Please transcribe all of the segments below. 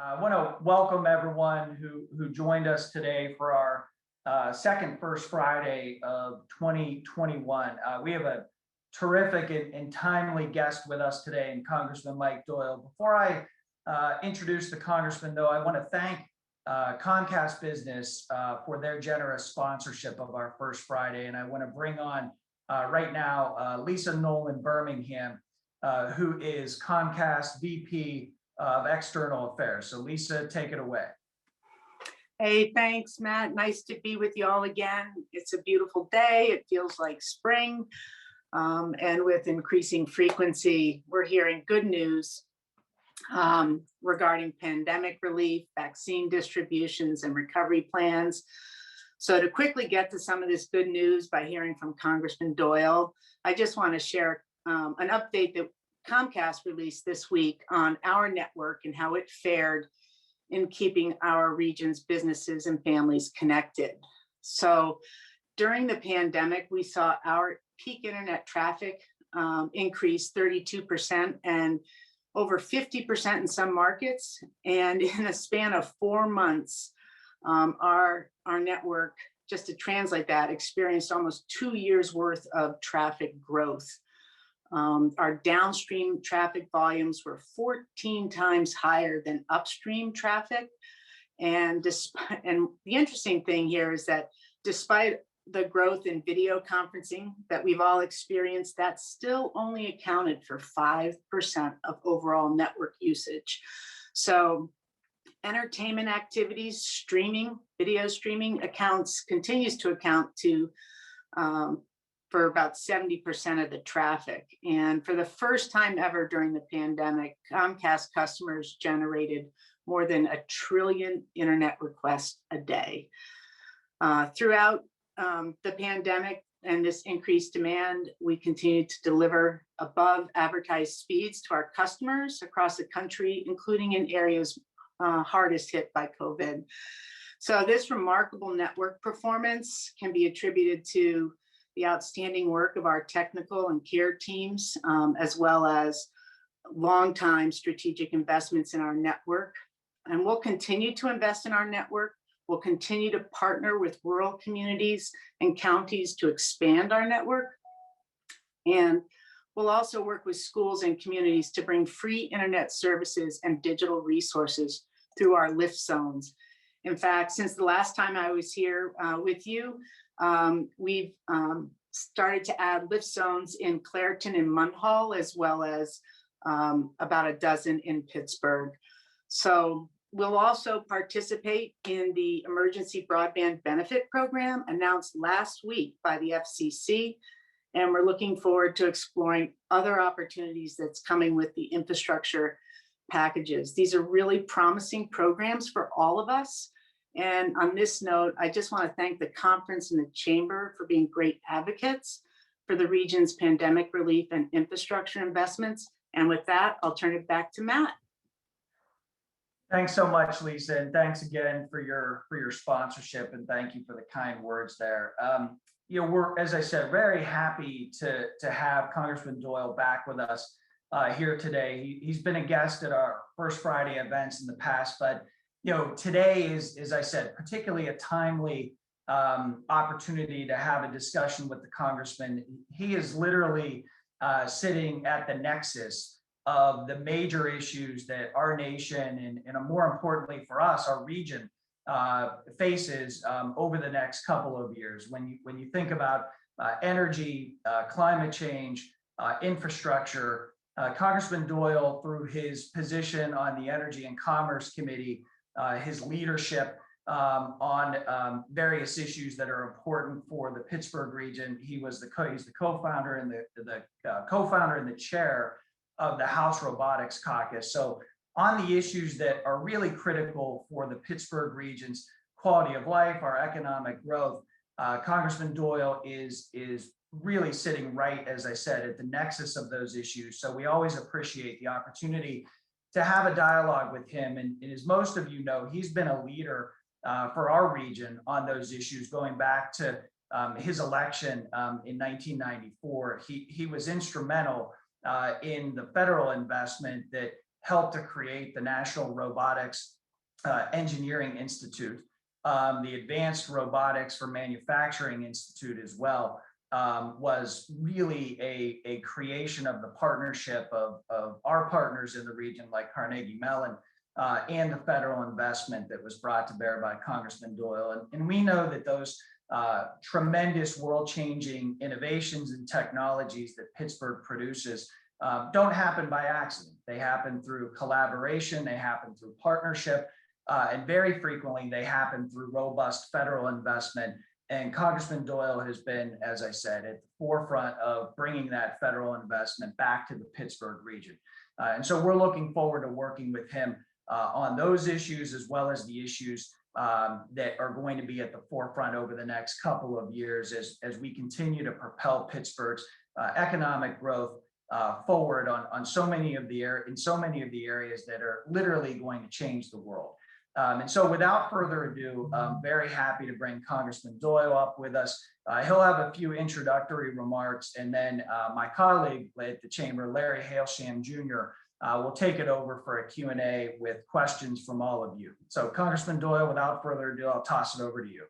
I want to welcome everyone who joined us today for our second First Friday of 2021. We have a terrific and timely guest with us today, and Congressman Mike Doyle. Before I introduce the Congressman, though, I want to thank Comcast Business for their generous sponsorship of our First Friday, and I want to bring on right now Lisa Nolan Birmingham, who is Comcast VP of External Affairs. So Lisa, take it away. Hey, thanks, Matt. Nice to be with you all again. It's a beautiful day. It feels like spring. And with increasing frequency, we're hearing good news regarding pandemic relief, vaccine distributions, and recovery plans. So to quickly get to some of this good news by hearing from Congressman Doyle, I just want to share an update that Comcast released this week on our network and how it fared in keeping our region's businesses and families connected. So during the pandemic, we saw our peak internet traffic increase 32% and over 50% in some markets. And in a span of 4 months, our network, just to translate that, experienced almost 2 years worth of traffic growth. Our downstream traffic volumes were 14 times higher than upstream traffic. And the interesting thing here is that despite the growth in video conferencing that we've all experienced, that still only accounted for 5% of overall network usage. So entertainment activities, video streaming continues to account to for about 70% of the traffic. And for the first time ever during the pandemic, Comcast customers generated more than 1 trillion internet requests a day. Throughout the pandemic and this increased demand, we continued to deliver above advertised speeds to our customers across the country, including in areas hardest hit by COVID. So this remarkable network performance can be attributed to the outstanding work of our technical and care teams, as well as longtime strategic investments in our network. And we'll continue to invest in our network. We'll continue to partner with rural communities and counties to expand our network. And we'll also work with schools and communities to bring free internet services and digital resources through our lift zones. In fact, since the last time I was here with you, we've started to add lift zones in Clairton and Munhall, as well as about a dozen in Pittsburgh. So we'll also participate in the Emergency Broadband Benefit Program announced last week by the FCC. And we're looking forward to exploring other opportunities that's coming with the infrastructure packages. These are really promising programs for all of us. And on this note, I just want to thank the conference and the chamber for being great advocates for the region's pandemic relief and infrastructure investments. And with that, I'll turn it back to Matt. Thanks so much, Lisa, and thanks again for your sponsorship, and thank you for the kind words there. We're, as I said, very happy to have Congressman Doyle back with us here today. He's been a guest at our First Friday events in the past, but today is, as I said, particularly a timely opportunity to have a discussion with the Congressman. He is literally sitting at the nexus of the major issues that our nation and more importantly for us, our region faces over the next couple of years. When you think about energy, climate change, infrastructure, Congressman Doyle, through his position on the Energy and Commerce Committee, his leadership on various issues that are important for the Pittsburgh region. He's the co-founder and the co-founder and the chair of the House Robotics Caucus. So on the issues that are really critical for the Pittsburgh region's quality of life, our economic growth, Congressman Doyle is really sitting right, as I said, at the nexus of those issues. So we always appreciate the opportunity to have a dialogue with him. And as most of you know, he's been a leader for our region on those issues, going back to his election in 1994. He was instrumental in the federal investment that helped to create the National Robotics Engineering Institute, the Advanced Robotics for Manufacturing Institute as well, was really a creation of the partnership of our partners in the region like Carnegie Mellon and the federal investment that was brought to bear by Congressman Doyle. And we know that those tremendous world-changing innovations and technologies that Pittsburgh produces don't happen by accident. They happen through collaboration, they happen through partnership, and very frequently they happen through robust federal investment. And Congressman Doyle has been, as I said, at the forefront of bringing that federal investment back to the Pittsburgh region. And so we're looking forward to working with him on those issues, as well as the issues that are going to be at the forefront over the next couple of years as we continue to propel Pittsburgh's economic growth forward in so many of the areas that are literally going to change the world. And so without further ado, I'm very happy to bring Congressman Doyle up with us. He'll have a few introductory remarks, and then my colleague at the chamber, Larry Hailsham Jr., will take it over for a Q&A with questions from all of you. So Congressman Doyle, without further ado, I'll toss it over to you.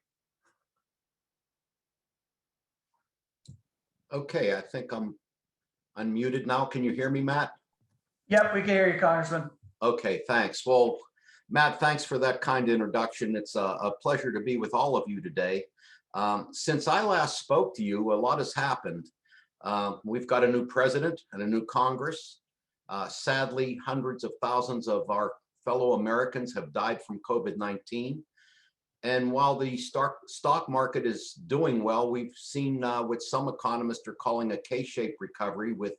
Okay, I think I'm unmuted now. Can you hear me, Matt? Yep, we can hear you, Congressman. Okay, thanks. Well, Matt, thanks for that kind introduction. It's a pleasure to be with all of you today. Since I last spoke to you, a lot has happened. We've got a new president and a new Congress. Sadly, hundreds of thousands of our fellow Americans have died from COVID-19. And while the stock market is doing well, we've seen what some economists are calling a K-shaped recovery, with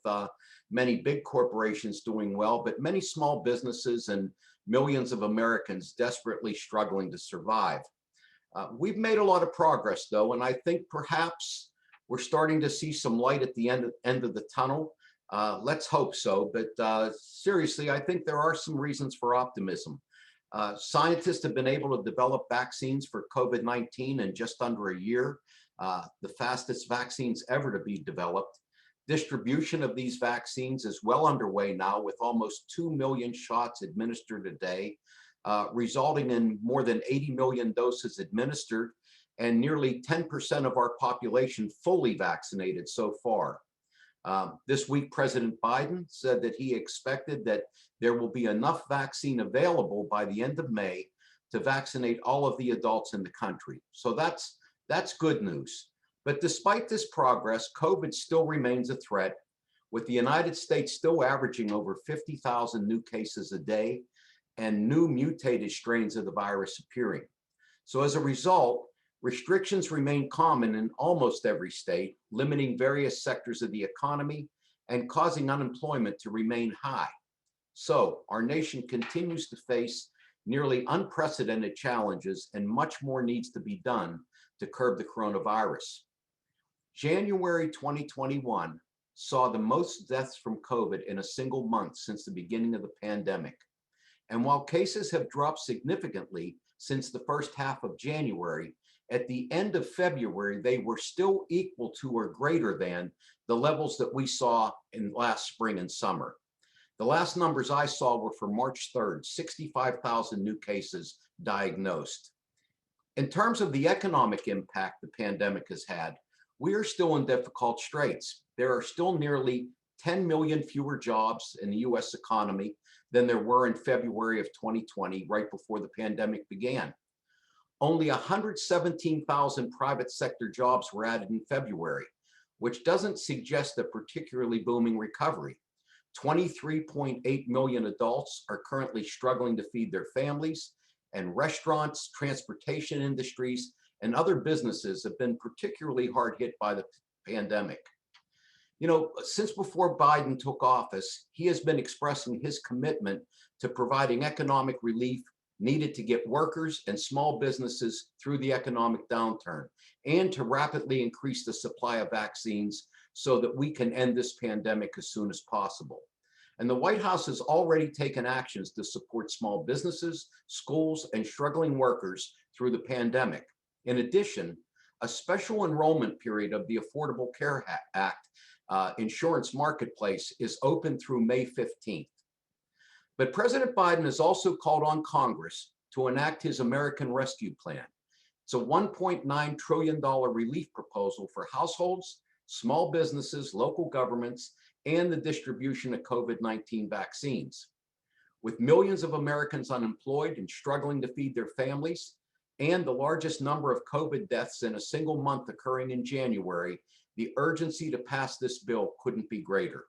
many big corporations doing well, but many small businesses and millions of Americans desperately struggling to survive. We've made a lot of progress, though, and I think perhaps we're starting to see some light at the end of the tunnel. Let's hope so, but seriously, I think there are some reasons for optimism. Scientists have been able to develop vaccines for COVID-19 in just under a year, the fastest vaccines ever to be developed. Distribution of these vaccines is well underway now, with almost 2 million shots administered a day, resulting in more than 80 million doses administered and nearly 10% of our population fully vaccinated so far. This week, President Biden said that he expected that there will be enough vaccine available by the end of May to vaccinate all of the adults in the country. So that's good news. But despite this progress, COVID still remains a threat, with the United States still averaging over 50,000 new cases a day and new mutated strains of the virus appearing. So as a result, restrictions remain common in almost every state, limiting various sectors of the economy and causing unemployment to remain high. So our nation continues to face nearly unprecedented challenges, and much more needs to be done to curb the coronavirus. January 2021 saw the most deaths from COVID in a single month since the beginning of the pandemic. And while cases have dropped significantly since the first half of January, at the end of February, they were still equal to or greater than the levels that we saw in last spring and summer. The last numbers I saw were for March 3rd, 65,000 new cases diagnosed. In terms of the economic impact the pandemic has had, we are still in difficult straits. There are still nearly 10 million fewer jobs in the US economy than there were in February of 2020, right before the pandemic began. Only 117,000 private sector jobs were added in February, which doesn't suggest a particularly booming recovery. 23.8 million adults are currently struggling to feed their families, and restaurants, transportation industries, and other businesses have been particularly hard hit by the pandemic. You know, since before Biden took office, he has been expressing his commitment to providing economic relief needed to get workers and small businesses through the economic downturn, and to rapidly increase the supply of vaccines so that we can end this pandemic as soon as possible. And the White House has already taken actions to support small businesses, schools, and struggling workers through the pandemic. In addition, a special enrollment period of the Affordable Care Act insurance marketplace is open through May 15th. But President Biden has also called on Congress to enact his American Rescue Plan. It's a $1.9 trillion relief proposal for households, small businesses, local governments, and the distribution of COVID-19 vaccines. With millions of Americans unemployed and struggling to feed their families, and the largest number of COVID deaths in a single month occurring in January, the urgency to pass this bill couldn't be greater.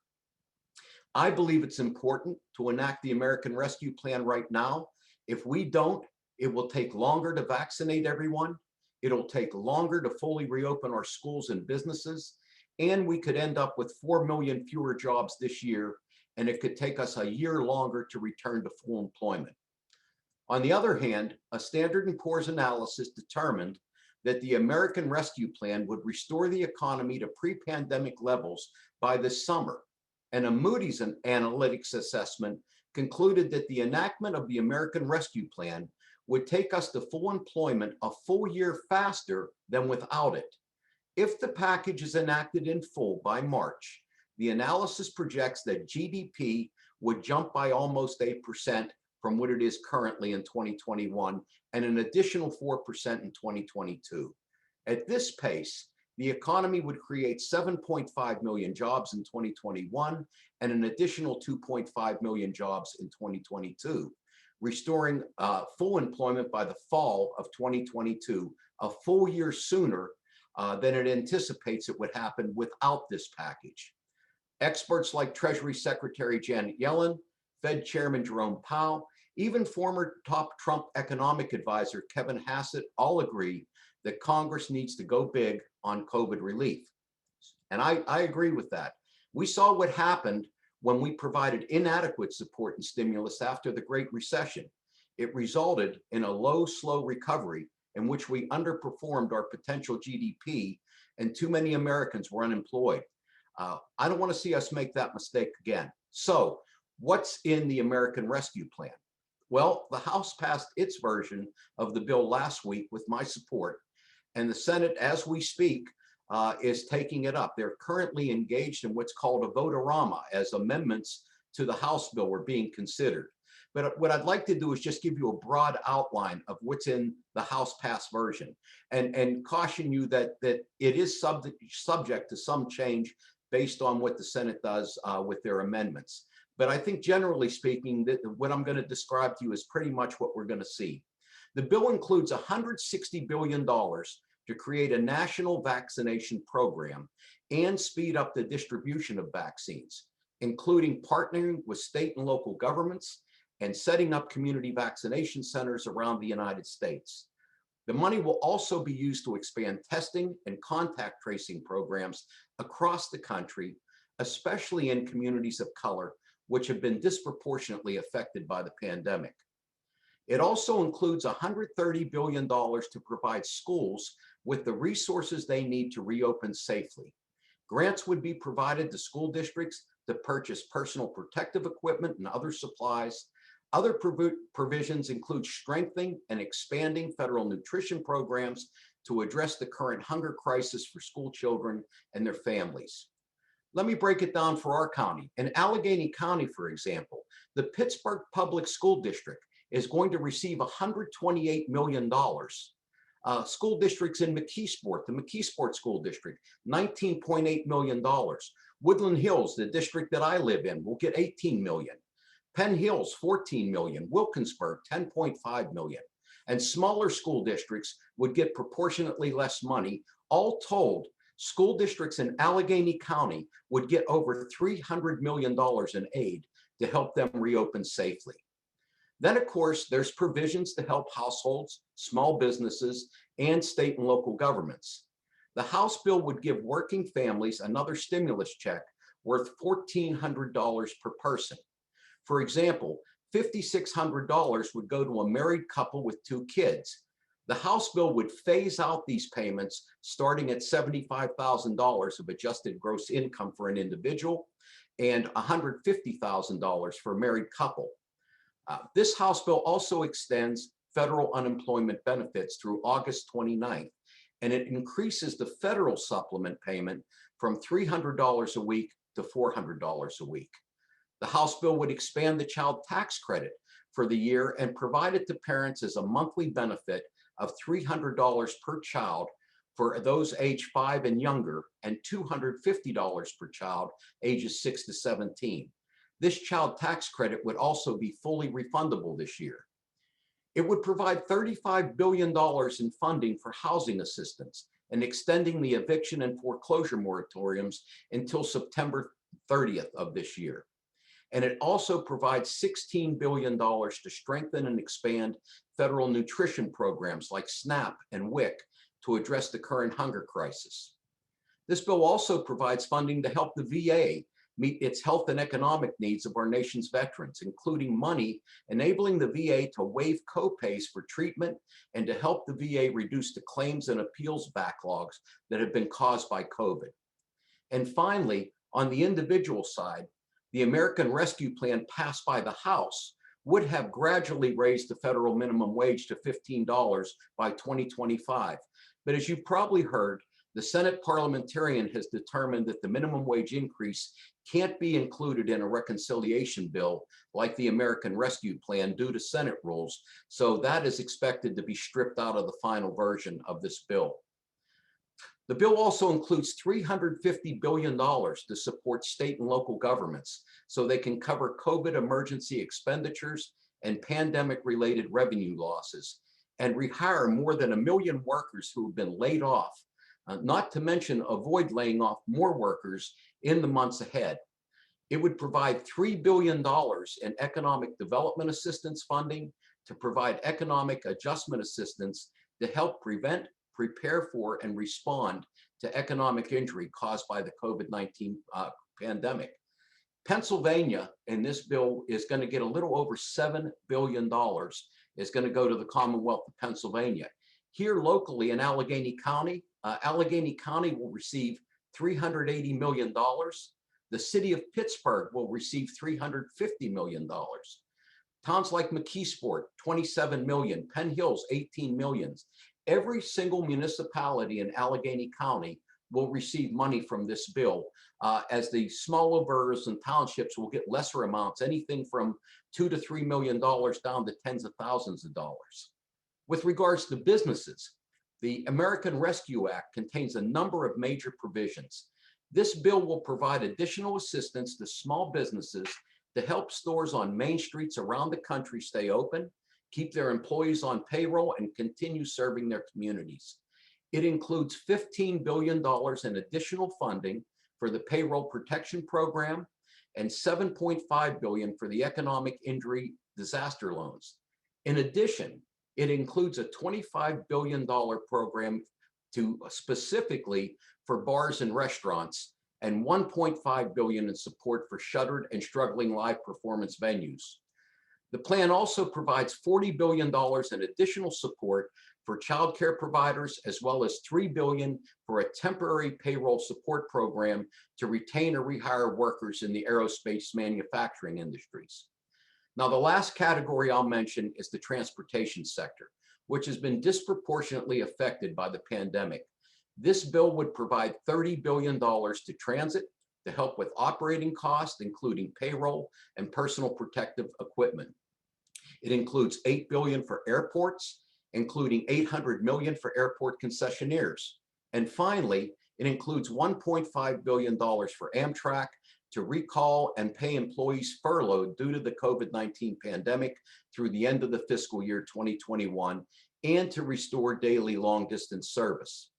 I believe it's important to enact the American Rescue Plan right now. If we don't, it will take longer to vaccinate everyone. It'll take longer to fully reopen our schools and businesses, and we could end up with 4 million fewer jobs this year, and it could take us a year longer to return to full employment. On the other hand, a Standard & Poor's analysis determined that the American Rescue Plan would restore the economy to pre-pandemic levels by this summer. And a Moody's Analytics assessment concluded that the enactment of the American Rescue Plan would take us to full employment a full year faster than without it. If the package is enacted in full by March, the analysis projects that GDP would jump by almost 8% from what it is currently in 2021 and an additional 4% in 2022. At this pace, the economy would create 7.5 million jobs in 2021 and an additional 2.5 million jobs in 2022, restoring full employment by the fall of 2022, a full year sooner than it anticipates it would happen without this package. Experts like Treasury Secretary Janet Yellen, Fed Chairman Jerome Powell, even former top Trump economic advisor Kevin Hassett all agree that Congress needs to go big on COVID relief. And I agree with that. We saw what happened when we provided inadequate support and stimulus after the Great Recession. It resulted in a low, slow recovery in which we underperformed our potential GDP and too many Americans were unemployed. I don't want to see us make that mistake again. So what's in the American Rescue Plan? Well, the House passed its version of the bill last week with my support, and the Senate, as we speak, is taking it up. They're currently engaged in what's called a vote-a-rama as amendments to the House bill were being considered. But what I'd like to do is just give you a broad outline of what's in the House passed version and caution you that it is subject to some change based on what the Senate does with their amendments. But I think generally speaking, that what I'm going to describe to you is pretty much what we're going to see. The bill includes $160 billion to create a national vaccination program and speed up the distribution of vaccines, including partnering with state and local governments and setting up community vaccination centers around the United States. The money will also be used to expand testing and contact tracing programs across the country, especially in communities of color, which have been disproportionately affected by the pandemic. It also includes $130 billion to provide schools with the resources they need to reopen safely. Grants would be provided to school districts to purchase personal protective equipment and other supplies. Other provisions include strengthening and expanding federal nutrition programs to address the current hunger crisis for school children and their families. Let me break it down for our county. In Allegheny County, for example, the Pittsburgh Public School District is going to receive $128 million. School districts in McKeesport, the McKeesport School District, $19.8 million. Woodland Hills, the district that I live in, will get $18 million. Penn Hills, $14 million. Wilkinsburg, $10.5 million. And smaller school districts would get proportionately less money. All told, school districts in Allegheny County would get over $300 million in aid to help them reopen safely. Then, of course, there's provisions to help households, small businesses, and state and local governments. The House bill would give working families another stimulus check worth $1,400 per person. For example, $5,600 would go to a married couple with 2 kids. The House bill would phase out these payments starting at $75,000 of adjusted gross income for an individual and $150,000 for a married couple. This House bill also extends federal unemployment benefits through August 29th, and it increases the federal supplement payment from $300 a week to $400 a week. The House bill would expand the child tax credit for the year and provide it to parents as a monthly benefit of $300 per child for those age 5 and younger, and $250 per child ages 6 to 17. This child tax credit would also be fully refundable this year. It would provide $35 billion in funding for housing assistance and extending the eviction and foreclosure moratoriums until September 30th of this year. And it also provides $16 billion to strengthen and expand federal nutrition programs like SNAP and WIC to address the current hunger crisis. This bill also provides funding to help the VA meet its health and economic needs of our nation's veterans, including money enabling the VA to waive copays for treatment and to help the VA reduce the claims and appeals backlogs that have been caused by COVID. And finally, on the individual side, the American Rescue Plan passed by the House would have gradually raised the federal minimum wage to $15 by 2025. But as you've probably heard, the Senate parliamentarian has determined that the minimum wage increase can't be included in a reconciliation bill like the American Rescue Plan due to Senate rules. So that is expected to be stripped out of the final version of this bill. The bill also includes $350 billion to support state and local governments so they can cover COVID emergency expenditures and pandemic-related revenue losses, and rehire more than 1 million workers who have been laid off, not to mention avoid laying off more workers in the months ahead. It would provide $3 billion in economic development assistance funding to provide economic adjustment assistance to help prevent, prepare for, and respond to economic injury caused by the COVID-19 pandemic. Pennsylvania, in this bill, is going to get a little over $7 billion, is going to go to the Commonwealth of Pennsylvania. Here locally in Allegheny County will receive $380 million. The city of Pittsburgh will receive $350 million. Towns like McKeesport, 27 million, Penn Hills, 18 million. Every single municipality in Allegheny County will receive money from this bill, as the smaller boroughs and townships will get lesser amounts, anything from $2 to $3 million down to tens of thousands of dollars. With regards to businesses, the American Rescue Act contains a number of major provisions. This bill will provide additional assistance to small businesses to help stores on main streets around the country stay open, keep their employees on payroll, and continue serving their communities. It includes $15 billion in additional funding for the Payroll Protection Program and $7.5 billion for the Economic Injury Disaster Loans. In addition, it includes a $25 billion program specifically for bars and restaurants, and $1.5 billion in support for shuttered and struggling live performance venues. The plan also provides $40 billion in additional support for child care providers, as well as $3 billion for a temporary payroll support program to retain or rehire workers in the aerospace manufacturing industries. Now, the last category I'll mention is the transportation sector, which has been disproportionately affected by the pandemic. This bill would provide $30 billion to transit to help with operating costs, including payroll and personal protective equipment. It includes $8 billion for airports, including $800 million for airport concessionaires. And finally, it includes $1.5 billion for Amtrak to recall and pay employees furloughed due to the COVID-19 pandemic through the end of the fiscal year 2021, and to restore daily long-distance service.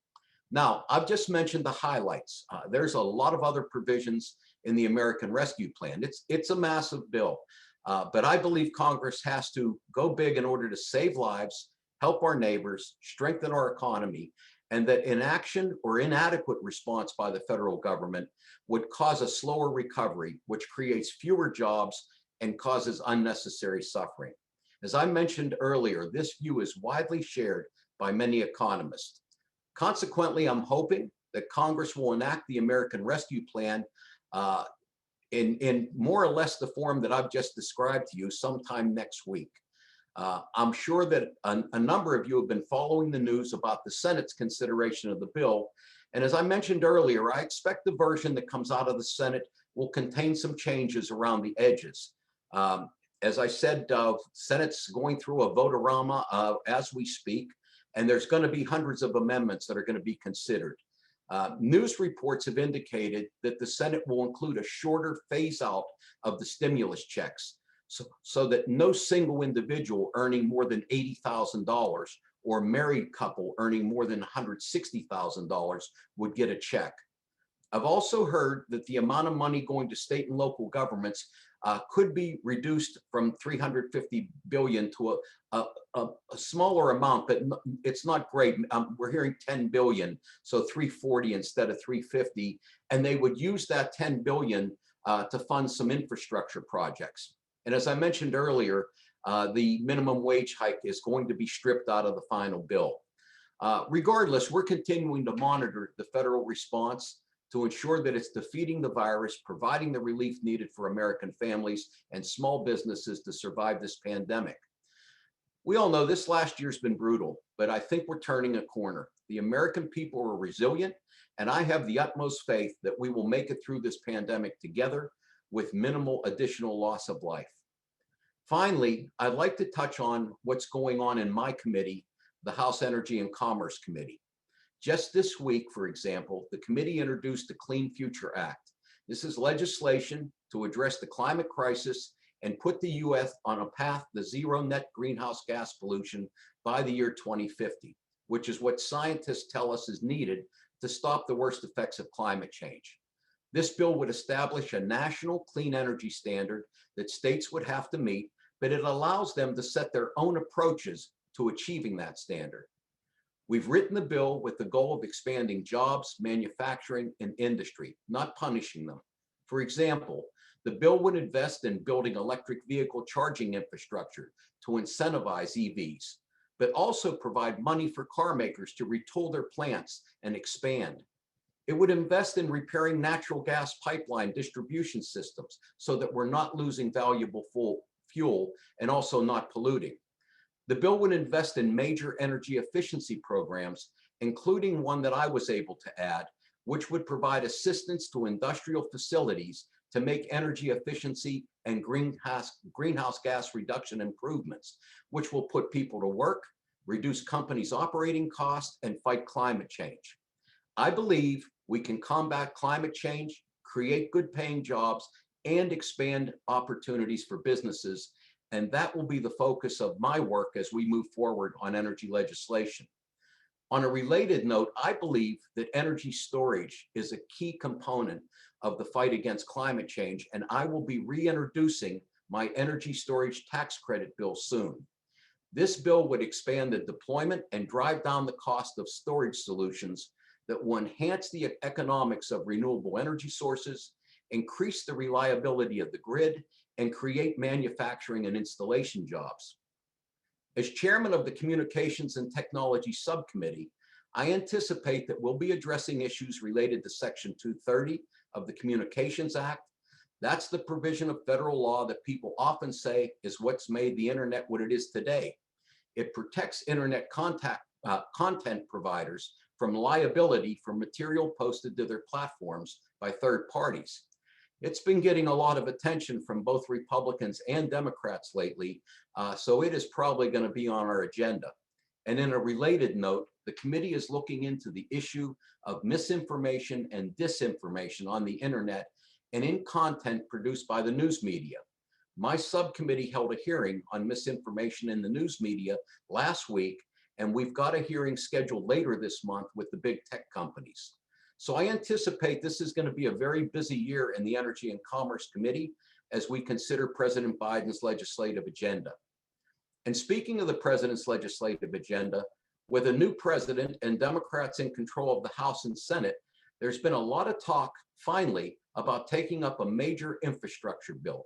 Now, I've just mentioned the highlights. There's a lot of other provisions in the American Rescue Plan. It's a massive bill, but I believe Congress has to go big in order to save lives, help our neighbors, strengthen our economy, and that inaction or inadequate response by the federal government would cause a slower recovery, which creates fewer jobs and causes unnecessary suffering. As I mentioned earlier, this view is widely shared by many economists. Consequently, I'm hoping that Congress will enact the American Rescue Plan in more or less the form that I've just described to you sometime next week. I'm sure that a number of you have been following the news about the Senate's consideration of the bill. And as I mentioned earlier, I expect the version that comes out of the Senate will contain some changes around the edges. As I said, Senate's going through a vote-a-rama as we speak, and there's going to be hundreds of amendments that are going to be considered. News reports have indicated that the Senate will include a shorter phase out of the stimulus checks so that no single individual earning more than $80,000 or married couple earning more than $160,000 would get a check. I've also heard that the amount of money going to state and local governments could be reduced from $350 billion to a smaller amount, but it's not great. We're hearing 10 billion, so 340 instead of 350, and they would use that 10 billion to fund some infrastructure projects. And as I mentioned earlier, the minimum wage hike is going to be stripped out of the final bill. Regardless, we're continuing to monitor the federal response to ensure that it's defeating the virus, providing the relief needed for American families and small businesses to survive this pandemic. We all know this last year's been brutal, but I think we're turning a corner. The American people are resilient, and I have the utmost faith that we will make it through this pandemic together with minimal additional loss of life. Finally, I'd like to touch on what's going on in my committee, the House Energy and Commerce Committee. Just this week, for example, the committee introduced the Clean Future Act. This is legislation to address the climate crisis and put the U.S. on a path to zero net greenhouse gas pollution by the year 2050, which is what scientists tell us is needed to stop the worst effects of climate change. This bill would establish a national clean energy standard that states would have to meet, but it allows them to set their own approaches to achieving that standard. We've written the bill with the goal of expanding jobs, manufacturing, and industry, not punishing them. For example, the bill would invest in building electric vehicle charging infrastructure to incentivize EVs, but also provide money for car makers to retool their plants and expand. It would invest in repairing natural gas pipeline distribution systems so that we're not losing valuable fuel and also not polluting. The bill would invest in major energy efficiency programs, including one that I was able to add, which would provide assistance to industrial facilities to make energy efficiency and greenhouse gas reduction improvements, which will put people to work, reduce companies' operating costs, and fight climate change. I believe we can combat climate change, create good paying jobs, and expand opportunities for businesses. And that will be the focus of my work as we move forward on energy legislation. On a related note, I believe that energy storage is a key component of the fight against climate change, and I will be reintroducing my energy storage tax credit bill soon. This bill would expand the deployment and drive down the cost of storage solutions that will enhance the economics of renewable energy sources, increase the reliability of the grid, and create manufacturing and installation jobs. As chairman of the Communications and Technology Subcommittee, I anticipate that we'll be addressing issues related to Section 230 of the Communications Act. That's the provision of federal law that people often say is what's made the internet what it is today. It protects internet content providers from liability for material posted to their platforms by third parties. It's been getting a lot of attention from both Republicans and Democrats lately, so it is probably going to be on our agenda. And in a related note, the committee is looking into the issue of misinformation and disinformation on the internet and in content produced by the news media. My subcommittee held a hearing on misinformation in the news media last week, and we've got a hearing scheduled later this month with the big tech companies. So I anticipate this is going to be a very busy year in the Energy and Commerce Committee as we consider President Biden's legislative agenda. And speaking of the president's legislative agenda, with a new president and Democrats in control of the House and Senate, there's been a lot of talk, finally, about taking up a major infrastructure bill.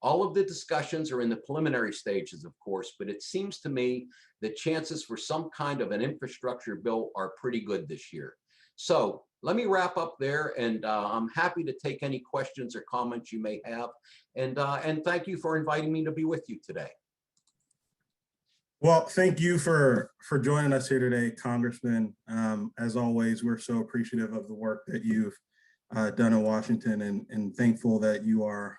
All of the discussions are in the preliminary stages, of course, but it seems to me that chances for some kind of an infrastructure bill are pretty good this year. So let me wrap up there, and I'm happy to take any questions or comments you may have. And thank you for inviting me to be with you today. Well, thank you for joining us here today, Congressman. As always, we're so appreciative of the work that you've done in Washington, and thankful that you are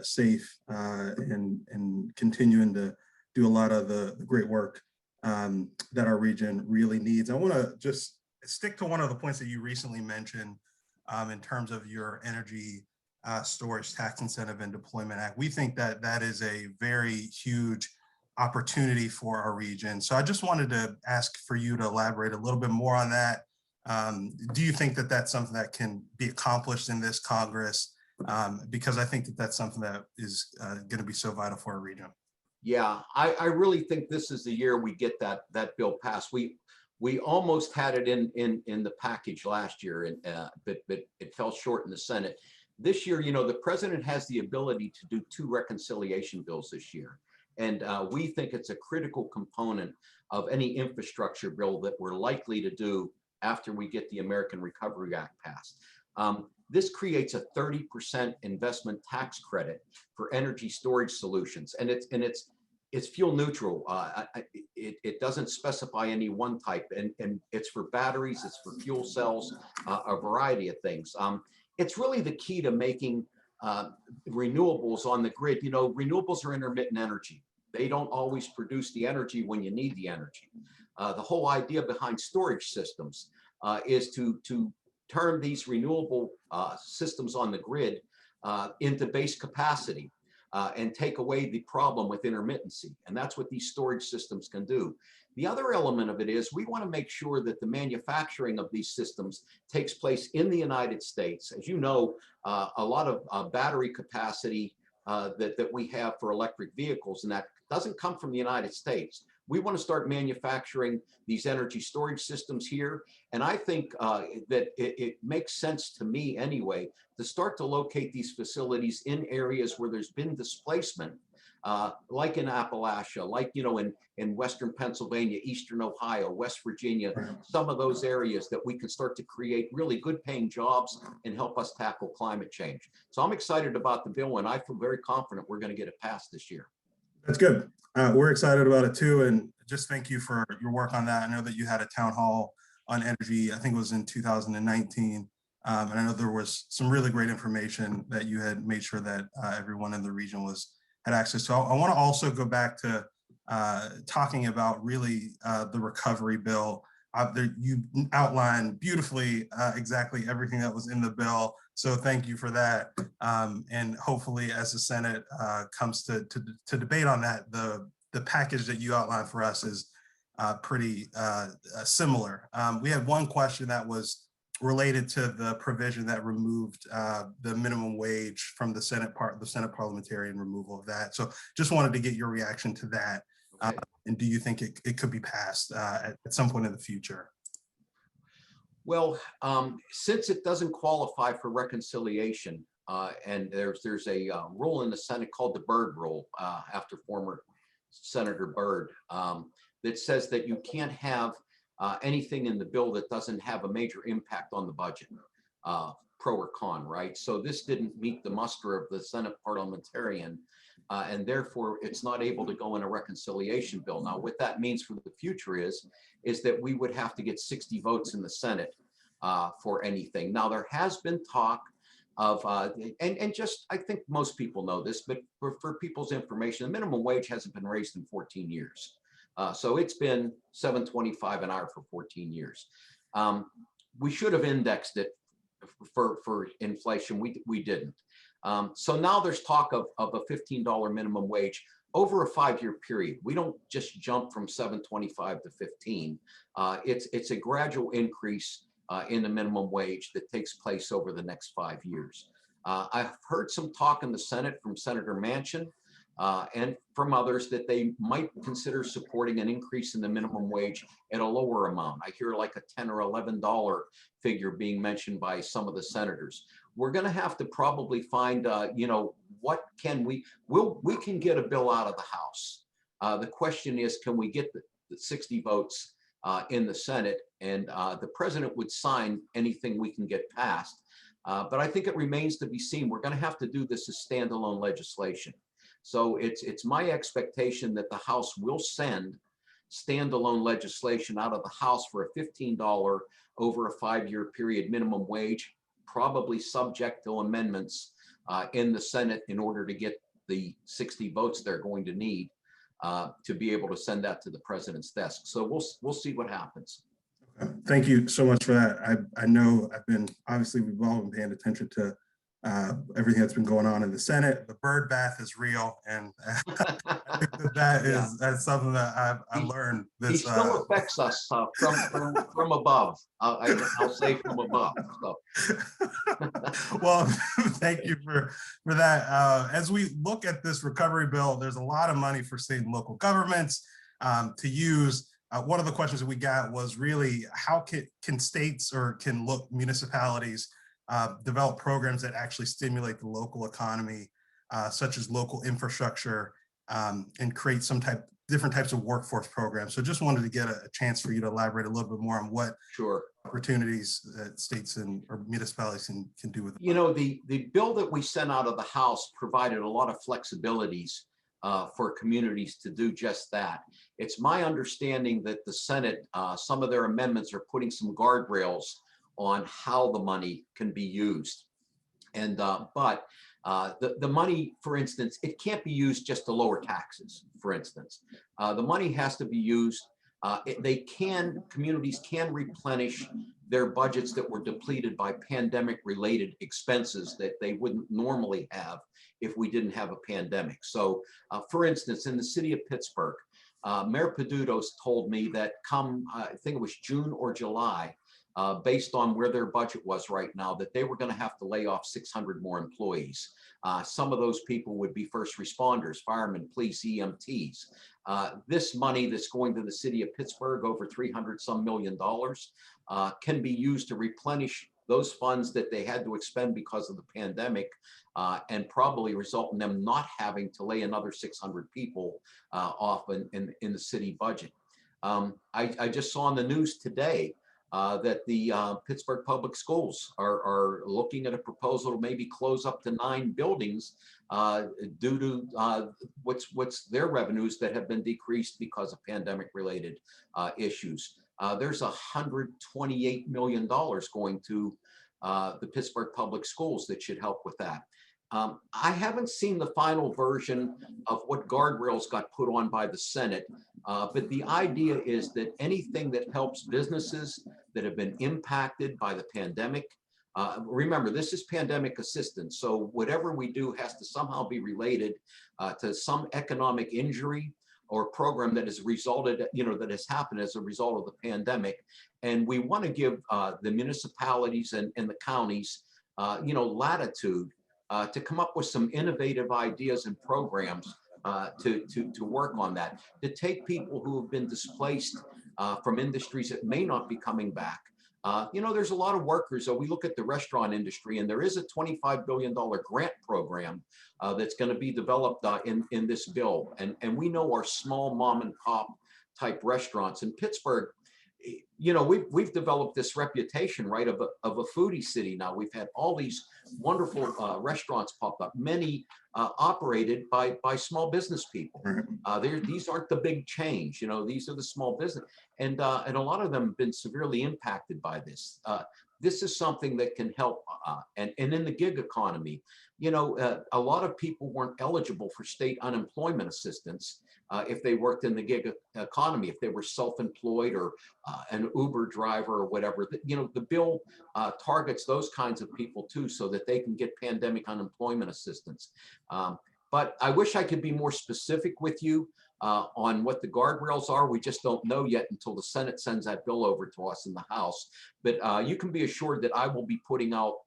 safe and continuing to do a lot of the great work that our region really needs. I want to just stick to one of the points that you recently mentioned in terms of your energy storage tax incentive and deployment act. We think that that is a very huge opportunity for our region. So I just wanted to ask for you to elaborate a little bit more on that. Do you think that that's something that can be accomplished in this Congress? Because I think that that's something that is going to be so vital for our region. Yeah, I really think this is the year we get that bill passed. We almost had it in the package last year, and but it fell short in the Senate. This year, you know, the president has the ability to do 2 reconciliation bills this year. And we think it's a critical component of any infrastructure bill that we're likely to do after we get the American Recovery Act passed. This creates a 30% investment tax credit for energy storage solutions, and it's fuel neutral. It doesn't specify any one type, and it's for batteries, it's for fuel cells, a variety of things. It's really the key to making renewables on the grid. You know, renewables are intermittent energy. They don't always produce the energy when you need the energy. The whole idea behind storage systems is to turn these renewable systems on the grid into base capacity and take away the problem with intermittency. And that's what these storage systems can do. The other element of it is we want to make sure that the manufacturing of these systems takes place in the United States. As you know, a lot of battery capacity that we have for electric vehicles, and that doesn't come from the United States. We want to start manufacturing these energy storage systems here. And I think that it makes sense to me anyway, to start to locate these facilities in areas where there's been displacement, like in Appalachia, like, you know, in Western Pennsylvania, Eastern Ohio, West Virginia, some of those areas that we can start to create really good paying jobs and help us tackle climate change. So I'm excited about the bill, and I feel very confident we're going to get it passed this year. That's good. We're excited about it too. And just thank you for your work on that. I know that you had a town hall on energy, I think it was in 2019. And I know there was some really great information that you had made sure that everyone in the region had access to. I want to also go back to talking about really the recovery bill. You outlined beautifully exactly everything that was in the bill. So thank you for that. And hopefully as the Senate comes to debate on that, the package that you outlined for us is pretty similar. We had one question that was related to the provision that removed the minimum wage from the Senate parliamentarian removal of that. So just wanted to get your reaction to that. Okay. And do you think it could be passed at some point in the future? Well, since it doesn't qualify for reconciliation, and there's a rule in the Senate called the Byrd Rule, after former Senator Byrd, that says that you can't have anything in the bill that doesn't have a major impact on the budget, pro or con, right? So this didn't meet the muster of the Senate parliamentarian, and therefore it's not able to go in a reconciliation bill. Now, what that means for the future is that we would have to get 60 votes in the Senate for anything. Now, there has been talk of, and just, I think most people know this, but for people's information, the minimum wage hasn't been raised in 14 years. So it's been $7.25 an hour for 14 years. We should have indexed it for inflation. We didn't. So now there's talk of a $15 minimum wage over a 5-year period. We don't just jump from $7.25 to 15. It's a gradual increase in the minimum wage that takes place over the next 5 years. I've heard some talk in the Senate from Senator Manchin and from others that they might consider supporting an increase in the minimum wage at a lower amount. I hear like a $10 or $11 figure being mentioned by some of the senators. We're going to have to probably find, you know, what can we can get a bill out of the House. The question is, can we get the 60 votes in the Senate, and the president would sign anything we can get passed. But I think it remains to be seen. We're going to have to do this as standalone legislation. So it's my expectation that the House will send standalone legislation out of the House for a $15 over a 5-year period minimum wage, probably subject to amendments in the Senate in order to get the 60 votes they're going to need to be able to send that to the president's desk. So we'll see what happens. Thank you so much for that. I know obviously we've all been paying attention to everything that's been going on in the Senate. The bird bath is real, and I think that's something that I learned. He still affects us from above. I'll say from above. So. Well, thank you for that. As we look at this recovery bill, there's a lot of money for state and local governments to use. One of the questions that we got was really how can states or can municipalities develop programs that actually stimulate the local economy, such as local infrastructure, and create different types of workforce programs. So just wanted to get a chance for you to elaborate a little bit more on what opportunities that states or municipalities can do with it. You know, the bill that we sent out of the House provided a lot of flexibilities for communities to do just that. It's my understanding that the Senate, some of their amendments are putting some guardrails on how the money can be used. And but the money, for instance, it can't be used just to lower taxes, for instance. The money has to be used, communities can replenish their budgets that were depleted by pandemic related expenses that they wouldn't normally have if we didn't have a pandemic. So for instance, in the city of Pittsburgh, Mayor Pedutos told me that come, I think it was June or July, based on where their budget was right now, that they were going to have to lay off 600 more employees. Some of those people would be first responders, firemen, police, EMTs. This money that's going to the city of Pittsburgh, over $300 million, can be used to replenish those funds that they had to expend because of the pandemic, and probably result in them not having to lay another 600 people off in the city budget. I just saw on the news today that the Pittsburgh Public Schools are looking at a proposal to maybe close up to 9 buildings due to what's their revenues that have been decreased because of pandemic related issues. There's $128 million going to the Pittsburgh Public Schools that should help with that. I haven't seen the final version of what guardrails got put on by the Senate, but the idea is that anything that helps businesses that have been impacted by the pandemic, remember, this is pandemic assistance, so whatever we do has to somehow be related to some economic injury or program that has resulted, that has happened as a result of the pandemic. And we want to give the municipalities and the counties, latitude to come up with some innovative ideas and programs to work on that, to take people who have been displaced from industries that may not be coming back. There's a lot of workers. So we look at the restaurant industry, and there is a $25 billion grant program that's going to be developed in this bill. And we know our small mom and pop type restaurants in Pittsburgh, we've developed this reputation, right, of a foodie city now. We've had all these wonderful restaurants pop up, many operated by small business people. These aren't the big chains, these are the small business, and a lot of them have been severely impacted by this. This is something that can help, and in the gig economy, a lot of people weren't eligible for state unemployment assistance if they worked in the gig economy, if they were self-employed or an Uber driver or whatever. The bill targets those kinds of people too, so that they can get pandemic unemployment assistance. But I wish I could be more specific with you on what the guardrails are. We just don't know yet until the Senate sends that bill over to us in the House. But you can be assured that I will be putting out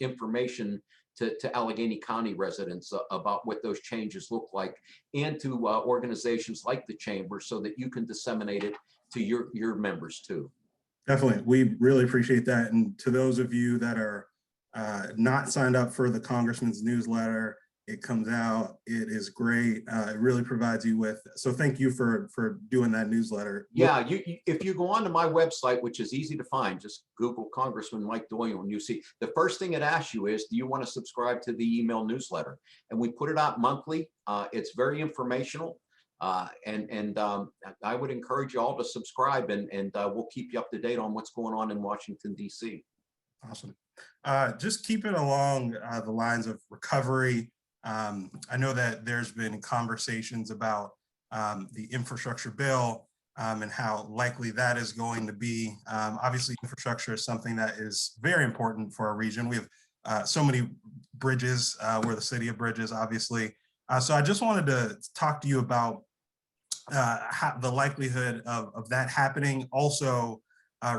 information to Allegheny County residents about what those changes look like, and to organizations like the Chamber, so that you can disseminate it to your members too. Definitely, we really appreciate that. And to those of you that are not signed up for the Congressman's newsletter, it comes out. It is great. It really provides you with. So thank you for doing that newsletter. Yeah, if you go onto my website, which is easy to find, just Google Congressman Mike Doyle, and you see the first thing it asks you is, do you want to subscribe to the email newsletter? And we put it out monthly. It's very informational, and I would encourage you all to subscribe, and we'll keep you up to date on what's going on in Washington, D.C. Awesome. Just keeping along the lines of recovery. I know that there's been conversations about the infrastructure bill and how likely that is going to be. Obviously, infrastructure is something that is very important for our region. We have so many bridges. We're the city of bridges, obviously. So I just wanted to talk to you about the likelihood of that happening. Also,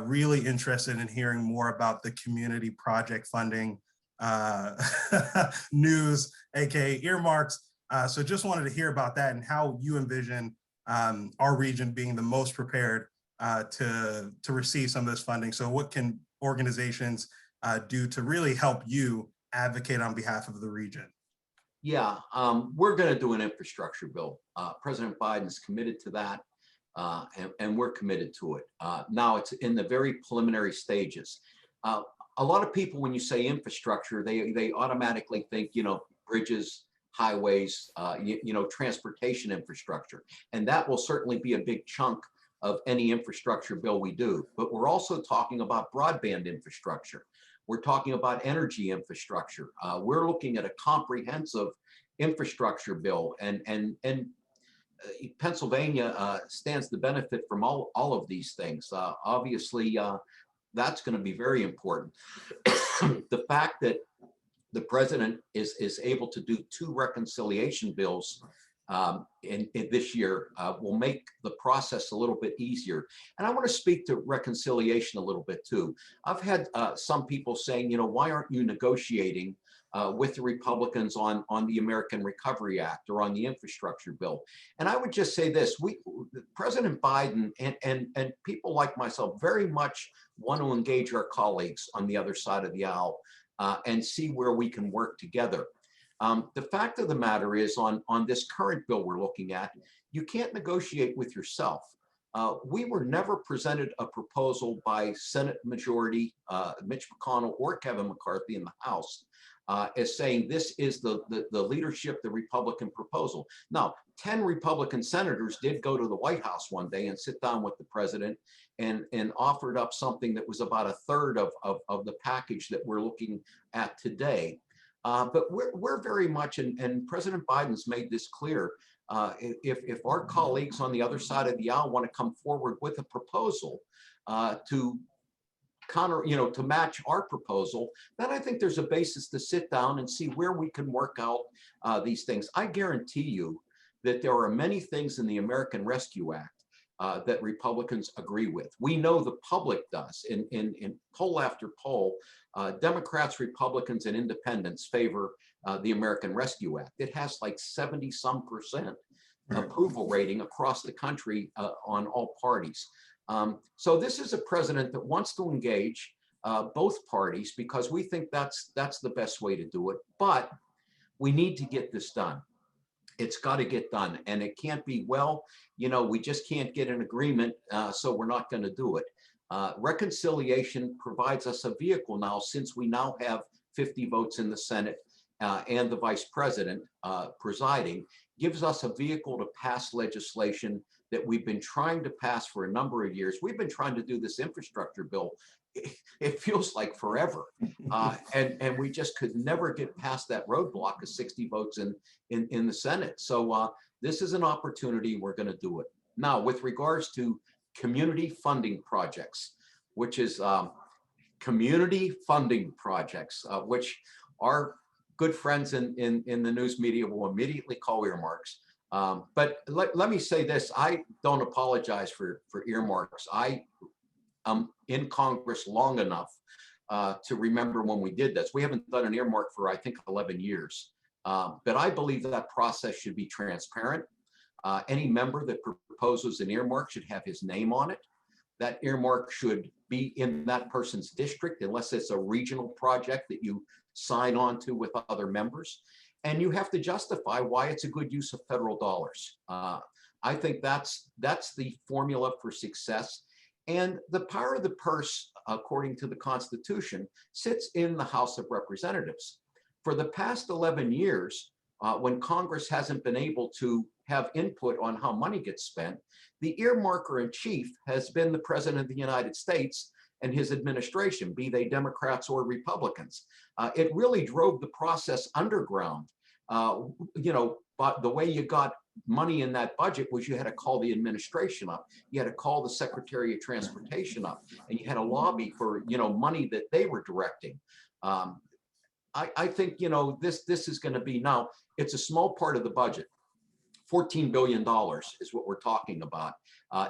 really interested in hearing more about the community project funding news, aka earmarks. So just wanted to hear about that and how you envision our region being the most prepared to receive some of this funding. So what can organizations do to really help you advocate on behalf of the region? Yeah, we're going to do an infrastructure bill. President Biden's committed to that, and we're committed to it. Now it's in the very preliminary stages. A lot of people, when you say infrastructure, they automatically think, bridges, highways, transportation infrastructure, and that will certainly be a big chunk of any infrastructure bill we do. But we're also talking about broadband infrastructure. We're talking about energy infrastructure. We're looking at a comprehensive infrastructure bill, and Pennsylvania stands to benefit from all of these things. Obviously, that's going to be very important. The fact that the president is able to do 2 reconciliation bills in this year will make the process a little bit easier. And I want to speak to reconciliation a little bit too. I've had some people saying, why aren't you negotiating with the Republicans on the American Recovery Act or on the infrastructure bill? And I would just say this: President Biden and people like myself very much want to engage our colleagues on the other side of the aisle and see where we can work together. The fact of the matter is, on this current bill we're looking at, you can't negotiate with yourself. We were never presented a proposal by Senate Majority Mitch McConnell or Kevin McCarthy in the House as saying this is the leadership, the Republican proposal. Now, 10 Republican senators did go to the White House one day and sit down with the president and offered up something that was about a third of the package that we're looking at today. But we're very much, and President Biden's made this clear, if our colleagues on the other side of the aisle want to come forward with a proposal to to match our proposal, then I think there's a basis to sit down and see where we can work out these things. I guarantee you that there are many things in the American Rescue Act that Republicans agree with. We know the public does. In poll after poll, Democrats, Republicans, and independents favor the American Rescue Act. It has like 70-some% approval rating across the country on all parties. So this is a president that wants to engage both parties because we think that's the best way to do it. But we need to get this done. It's got to get done, and it can't be, well, we just can't get an agreement, so we're not going to do it. Reconciliation provides us a vehicle now, since we now have 50 votes in the Senate and the vice president presiding, gives us a vehicle to pass legislation that we've been trying to pass for a number of years. We've been trying to do this infrastructure bill. It feels like forever. And we just could never get past that roadblock of 60 votes in the Senate. So this is an opportunity. We're going to do it. Now, with regards to community funding projects, which is community funding projects, which our good friends in the news media will immediately call earmarks. But let me say this: I don't apologize for earmarks. I am in Congress long enough to remember when we did this. We haven't done an earmark for, I think, 11 years. But I believe that process should be transparent. Any member that proposes an earmark should have his name on it. That earmark should be in that person's district, unless it's a regional project that you sign on to with other members. And you have to justify why it's a good use of federal dollars. I think that's the formula for success. And the power of the purse, according to the Constitution, sits in the House of Representatives. For the past 11 years, when Congress hasn't been able to have input on how money gets spent, the earmarker in chief has been the President of the United States, and his administration, be they Democrats or Republicans. It really drove the process underground. But the way you got money in that budget was you had to call the administration up. You had to call the Secretary of Transportation up, and you had to lobby for, money that they were directing. I think, this is going to be, now it's a small part of the budget. $14 billion is what we're talking about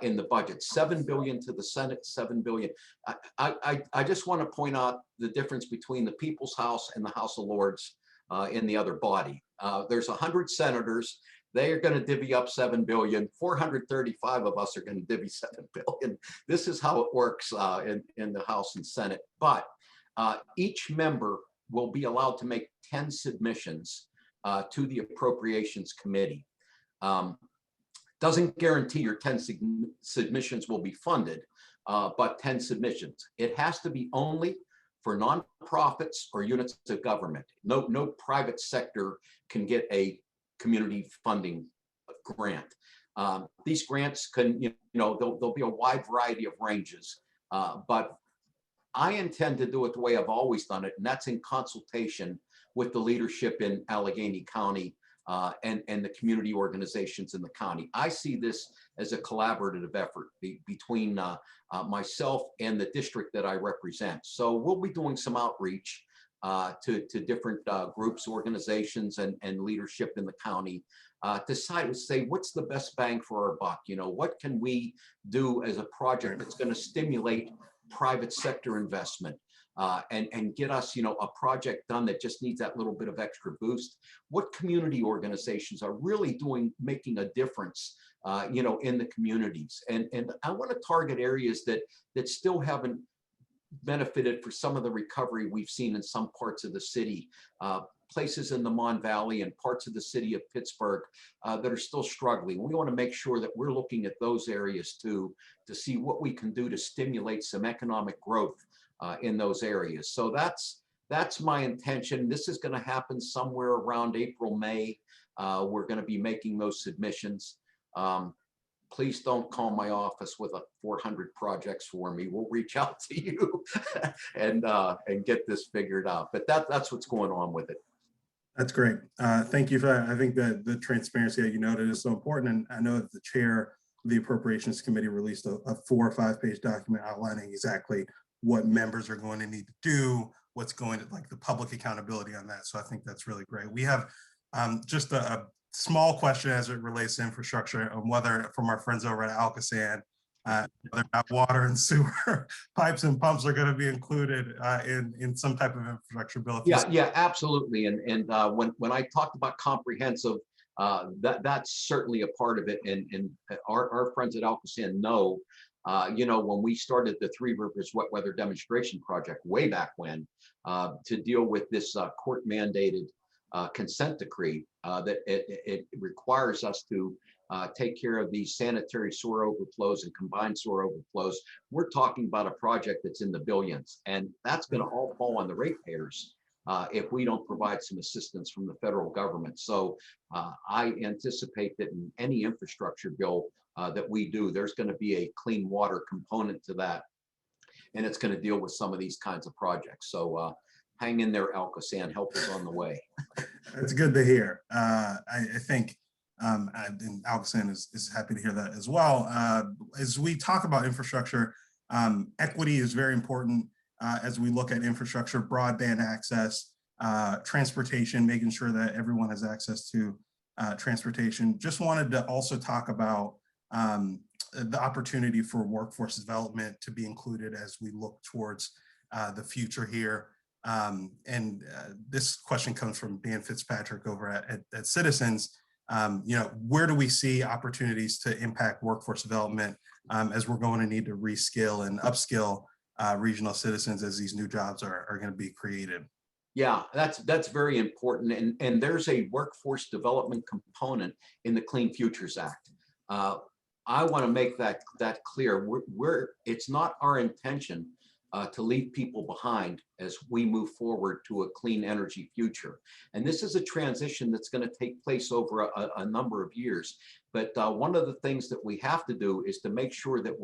in the budget. $7 billion to the Senate, $7 billion. I just want to point out the difference between the People's House and the House of Lords in the other body. There's 100 senators. They are going to divvy up $7 billion. 435 of us are going to divvy $7 billion. This is how it works in the House and Senate. But each member will be allowed to make 10 submissions to the Appropriations Committee. Doesn't guarantee your 10 submissions will be funded, but 10 submissions. It has to be only for nonprofits or units of government. No private sector can get a community funding grant. These grants can, there'll be a wide variety of ranges, but I intend to do it the way I've always done it, and that's in consultation with the leadership in Allegheny County and the community organizations in the county. I see this as a collaborative effort between myself and the district that I represent. So we'll be doing some outreach to different groups, organizations, and leadership in the county to say what's the best bang for our buck. What can we do as a project that's going to stimulate private sector investment and get us, a project done that just needs that little bit of extra boost. What community organizations are really making a difference, in the communities, and I want to target areas that still haven't benefited for some of the recovery we've seen in some parts of the city, places in the Mon Valley and parts of the city of Pittsburgh that are still struggling. We want to make sure that we're looking at those areas too, to see what we can do to stimulate some economic growth in those areas. So that's my intention. This is going to happen somewhere around April, May. We're going to be making those submissions. Please don't call my office with 400 projects for me. We'll reach out to you and get this figured out. But that's what's going on with it. That's great. Thank you for that. I think that the transparency that you noted is so important. And I know that the chair of the Appropriations Committee released a 4 or 5 page document outlining exactly what members are going to need to do, what's going to, like, the public accountability on that. So I think that's really great. We have just a small question as it relates to infrastructure, on whether, from our friends over at Alcosan, whether water and sewer pipes and pumps are going to be included in some type of infrastructure bill. Yeah, absolutely. And when I talked about comprehensive, that's certainly a part of it. And our friends at Alcosan know, when we started the Three Rivers Wet Weather Demonstration Project way back when, to deal with this court mandated consent decree, that it requires us to take care of these sanitary sewer overflows and combined sewer overflows. We're talking about a project that's in the billions, and that's going to all fall on the ratepayers if we don't provide some assistance from the federal government. So I anticipate that in any infrastructure bill that we do, there's going to be a clean water component to that, and it's going to deal with some of these kinds of projects. So hang in there, Alcosan, help us on the way. That's good to hear. I think and Alcosan is happy to hear that as well. As we talk about infrastructure, equity is very important as we look at infrastructure, broadband access, transportation, making sure that everyone has access to transportation. Just wanted to also talk about the opportunity for workforce development to be included as we look towards the future here. This question comes from Dan Fitzpatrick over at Citizens. Where do we see opportunities to impact workforce development as we're going to need to reskill and upskill regional citizens as these new jobs are going to be created? Yeah, that's very important. And there's a workforce development component in the Clean Futures Act. I want to make that clear. It's not our intention to leave people behind as we move forward to a clean energy future. And this is a transition that's going to take place over a number of years. But one of the things that we have to do is to make sure that